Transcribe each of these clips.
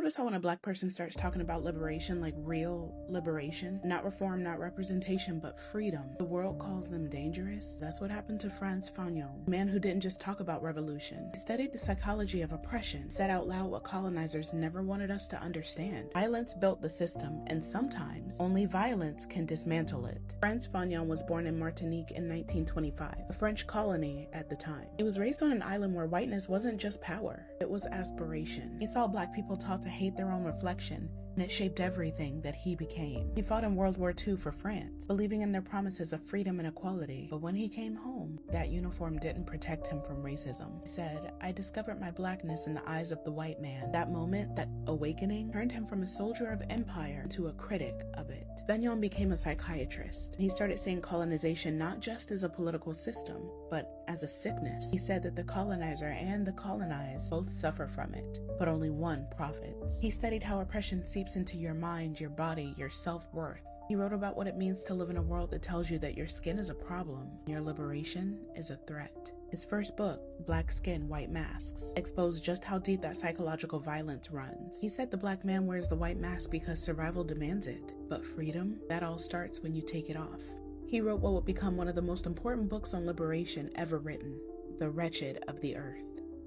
notice how when a black person starts talking about liberation, like real liberation, not reform, not representation, but freedom, the world calls them dangerous? That's what happened to Frantz Fanon, a man who didn't just talk about revolution. He studied the psychology of oppression, said out loud what colonizers never wanted us to understand. Violence built the system, and sometimes only violence can dismantle it. Frantz Fanon was born in Martinique in 1925, a French colony at the time. He was raised on an island where whiteness wasn't just power, it was aspiration. He saw black people taught to hate their own reflection, and it shaped everything that he became. He fought in World War II for France, believing in their promises of freedom and equality. But when he came home, that uniform didn't protect him from racism. He said, "I discovered my blackness in the eyes of the white man." That moment, that awakening, turned him from a soldier of empire to a critic of it. Fanon became a psychiatrist. He started seeing colonization not just as a political system, but as a sickness. He said that the colonizer and the colonized both suffer from it, but only one profits. He studied how oppression seeps into your mind, your body, your self-worth. He wrote about what it means to live in a world that tells you that your skin is a problem, your liberation is a threat. His first book, Black Skin, White Masks, exposed just how deep that psychological violence runs. He said the black man wears the white mask because survival demands it, but freedom, that all starts when you take it off. He wrote what would become one of the most important books on liberation ever written, The Wretched of the Earth.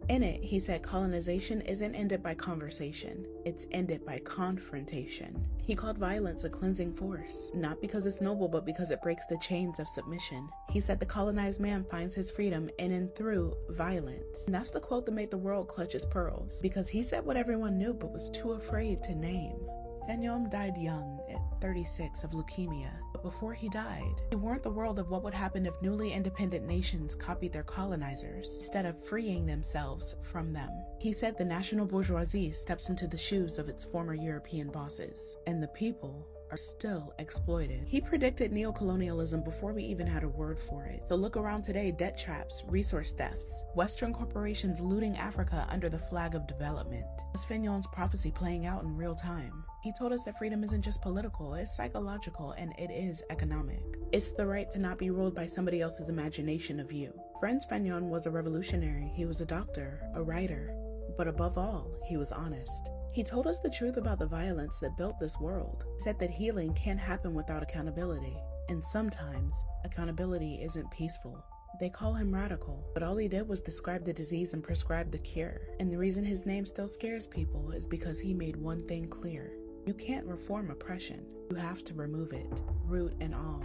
In it, he said colonization isn't ended by conversation, it's ended by confrontation. He called violence a cleansing force, not because it's noble, but because it breaks the chains of submission. He said the colonized man finds his freedom in and through violence. And that's the quote that made the world clutch its pearls, because he said what everyone knew but was too afraid to name. Fanon died young, at 36, of leukemia. But before he died, he warned the world of what would happen if newly independent nations copied their colonizers, instead of freeing themselves from them. He said the national bourgeoisie steps into the shoes of its former European bosses, and the people are still exploited. He predicted neocolonialism before we even had a word for it. So look around today: debt traps, resource thefts, Western corporations looting Africa under the flag of development. Is Fanon's prophecy playing out in real time? He told us that freedom isn't just political, it's psychological, and it is economic. It's the right to not be ruled by somebody else's imagination of you. Frantz Fanon was a revolutionary. He was a doctor, a writer, but above all, he was honest. He told us the truth about the violence that built this world. He said that healing can't happen without accountability, and sometimes accountability isn't peaceful. They call him radical, but all he did was describe the disease and prescribe the cure. And the reason his name still scares people is because he made one thing clear: you can't reform oppression, you have to remove it, root and all.